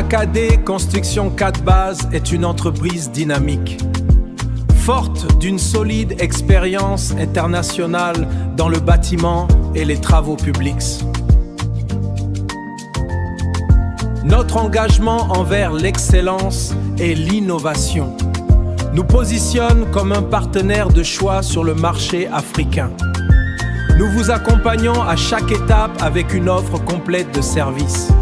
AKD Construction 4 Bases est une entreprise dynamique, forte d'une solide expérience internationale dans le bâtiment et les travaux publics. Notre engagement envers l'excellence et l'innovation nous positionne comme un partenaire de choix sur le marché africain. Nous vous accompagnons à chaque étape avec une offre complète de services.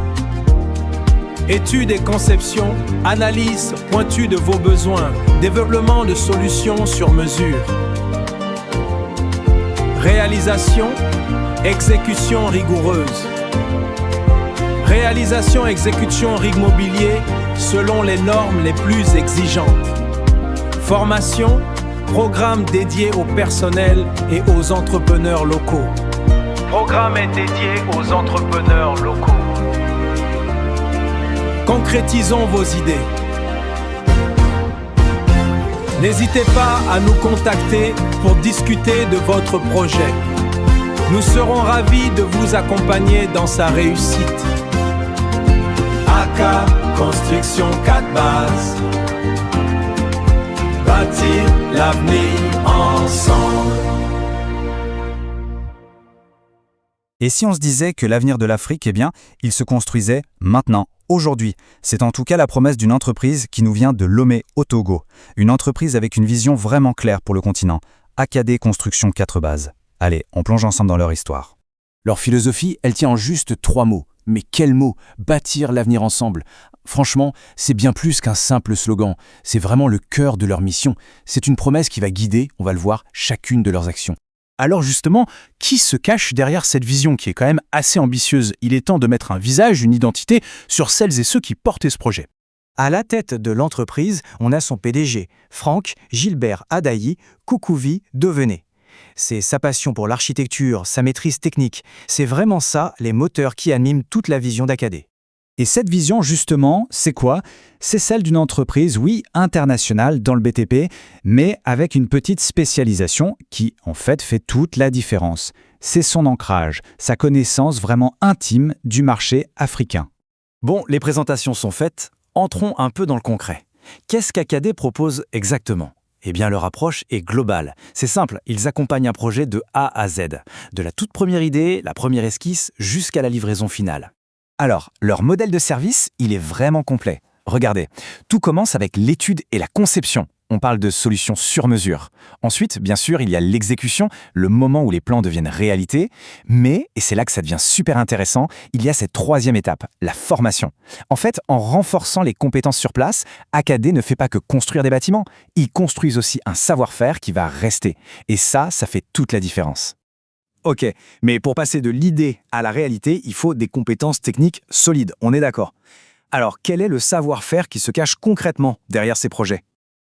Études et conception, analyse pointue de vos besoins, développement de solutions sur mesure. Réalisation, exécution rigoureuse. Réalisation, exécution, rig mobilier selon les normes les plus exigeantes. Formation, programme dédié au personnel et aux entrepreneurs locaux. Programme est dédié aux entrepreneurs locaux. Concrétisons vos idées. N'hésitez pas à nous contacter pour discuter de votre projet. Nous serons ravis de vous accompagner dans sa réussite. AK Construction 4 Bases. Bâtir l'avenir ensemble. Et si on se disait que l'avenir de l'Afrique, il se construisait maintenant, aujourd'hui. C'est en tout cas la promesse d'une entreprise qui nous vient de Lomé au Togo. Une entreprise avec une vision vraiment claire pour le continent. AKD Construction 4 Bases. Allez, on plonge ensemble dans leur histoire. Leur philosophie, elle tient en juste 3 mots. Mais quels mots? Bâtir l'avenir ensemble. Franchement, c'est bien plus qu'un simple slogan. C'est vraiment le cœur de leur mission. C'est une promesse qui va guider, on va le voir, chacune de leurs actions. Alors justement, qui se cache derrière cette vision qui est quand même assez ambitieuse? Il est temps de mettre un visage, une identité sur celles et ceux qui portaient ce projet. À la tête de l'entreprise, on a son PDG, Franck Gilbert Adaï Koukouvi Devenet. C'est sa passion pour l'architecture, sa maîtrise technique. C'est vraiment ça, les moteurs qui animent toute la vision d'AKD. Et cette vision, justement, c'est quoi? C'est celle d'une entreprise, oui, internationale dans le BTP, mais avec une petite spécialisation qui, en fait toute la différence. C'est son ancrage, sa connaissance vraiment intime du marché africain. Bon, les présentations sont faites, entrons un peu dans le concret. Qu'est-ce qu'AKD propose exactement? Eh bien, leur approche est globale. C'est simple, ils accompagnent un projet de A à Z, de la toute première idée, la première esquisse, jusqu'à la livraison finale. Alors, leur modèle de service, il est vraiment complet. Regardez, tout commence avec l'étude et la conception. On parle de solutions sur mesure. Ensuite, bien sûr, il y a l'exécution, le moment où les plans deviennent réalité. Mais, et c'est là que ça devient super intéressant, il y a cette troisième étape, la formation. En fait, en renforçant les compétences sur place, AKD ne fait pas que construire des bâtiments, ils construisent aussi un savoir-faire qui va rester. Et ça fait toute la différence. Ok, mais pour passer de l'idée à la réalité, il faut des compétences techniques solides, on est d'accord. Alors, quel est le savoir-faire qui se cache concrètement derrière ces projets?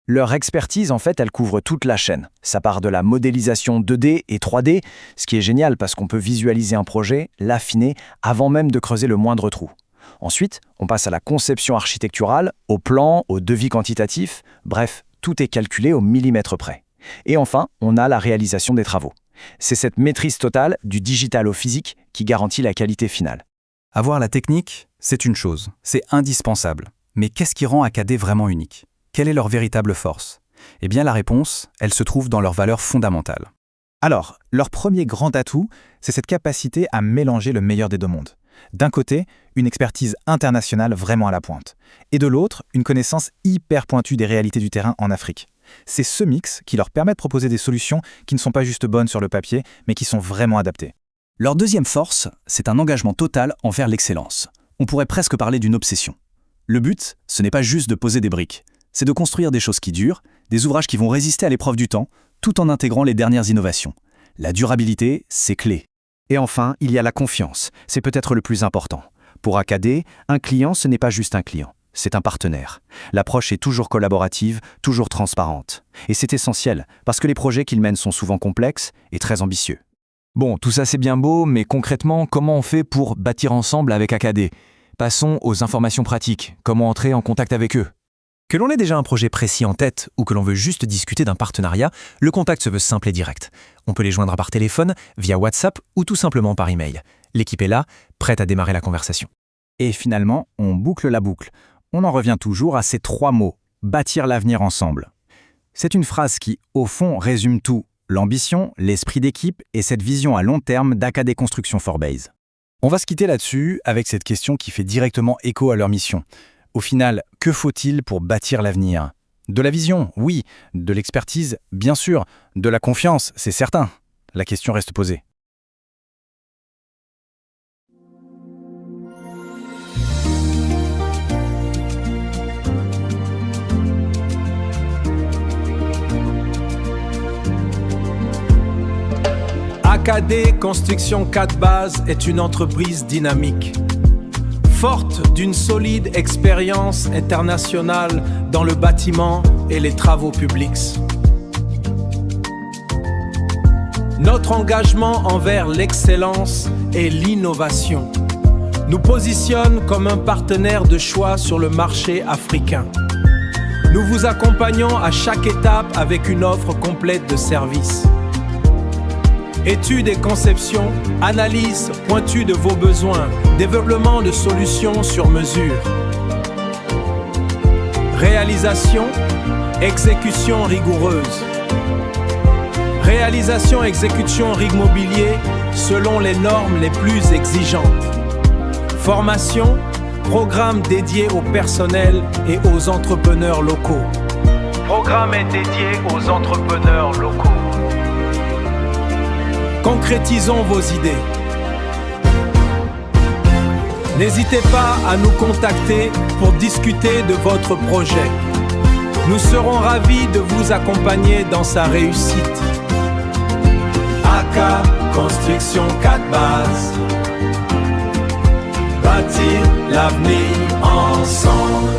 Leur expertise, en fait, elle couvre toute la chaîne. Ça part de la modélisation 2D et 3D, ce qui est génial parce qu'on peut visualiser un projet, l'affiner, avant même de creuser le moindre trou. Ensuite, on passe à la conception architecturale, au plan, au devis quantitatif, bref, tout est calculé au millimètre près. Et enfin, on a la réalisation des travaux. C'est cette maîtrise totale du digital au physique qui garantit la qualité finale. Avoir la technique, c'est une chose, c'est indispensable. Mais qu'est-ce qui rend AKD vraiment unique? Quelle est leur véritable force? Eh bien, la réponse, elle se trouve dans leurs valeurs fondamentales. Alors, leur premier grand atout, c'est cette capacité à mélanger le meilleur des deux mondes. D'un côté, une expertise internationale vraiment à la pointe. Et de l'autre, une connaissance hyper pointue des réalités du terrain en Afrique. C'est ce mix qui leur permet de proposer des solutions qui ne sont pas juste bonnes sur le papier, mais qui sont vraiment adaptées. Leur deuxième force, c'est un engagement total envers l'excellence. On pourrait presque parler d'une obsession. Le but, ce n'est pas juste de poser des briques, c'est de construire des choses qui durent, des ouvrages qui vont résister à l'épreuve du temps, tout en intégrant les dernières innovations. La durabilité, c'est clé. Et enfin, il y a la confiance. C'est peut-être le plus important. Pour AKD, un client, ce n'est pas juste un client. C'est un partenaire. L'approche est toujours collaborative, toujours transparente. Et c'est essentiel, parce que les projets qu'ils mènent sont souvent complexes et très ambitieux. Bon, tout ça c'est bien beau, mais concrètement, comment on fait pour bâtir ensemble avec AKD? Passons aux informations pratiques. Comment entrer en contact avec eux? Que l'on ait déjà un projet précis en tête ou que l'on veut juste discuter d'un partenariat, le contact se veut simple et direct. On peut les joindre par téléphone, via WhatsApp ou tout simplement par email. L'équipe est là, prête à démarrer la conversation. Et finalement, on boucle la boucle. On en revient toujours à ces 3 mots, bâtir l'avenir ensemble. C'est une phrase qui, au fond, résume tout, l'ambition, l'esprit d'équipe et cette vision à long terme d'AKD Construction Forbase. On va se quitter là-dessus avec cette question qui fait directement écho à leur mission. Au final, que faut-il pour bâtir l'avenir ? De la vision, oui. De l'expertise, bien sûr. De la confiance, c'est certain. La question reste posée. AKD Construction 4 Bases est une entreprise dynamique, forte d'une solide expérience internationale dans le bâtiment et les travaux publics. Notre engagement envers l'excellence et l'innovation nous positionne comme un partenaire de choix sur le marché africain. Nous vous accompagnons à chaque étape avec une offre complète de services. Études et conception, analyse pointue de vos besoins, développement de solutions sur mesure. Réalisation, exécution rigoureuse. Réalisation, exécution rig mobilier selon les normes les plus exigeantes. Formation, programme dédié au personnel et aux entrepreneurs locaux. Programme est dédié aux entrepreneurs locaux. Concrétisons vos idées. N'hésitez pas à nous contacter pour discuter de votre projet. Nous serons ravis de vous accompagner dans sa réussite. AK Construction 4 Bases. Bâtir l'avenir ensemble.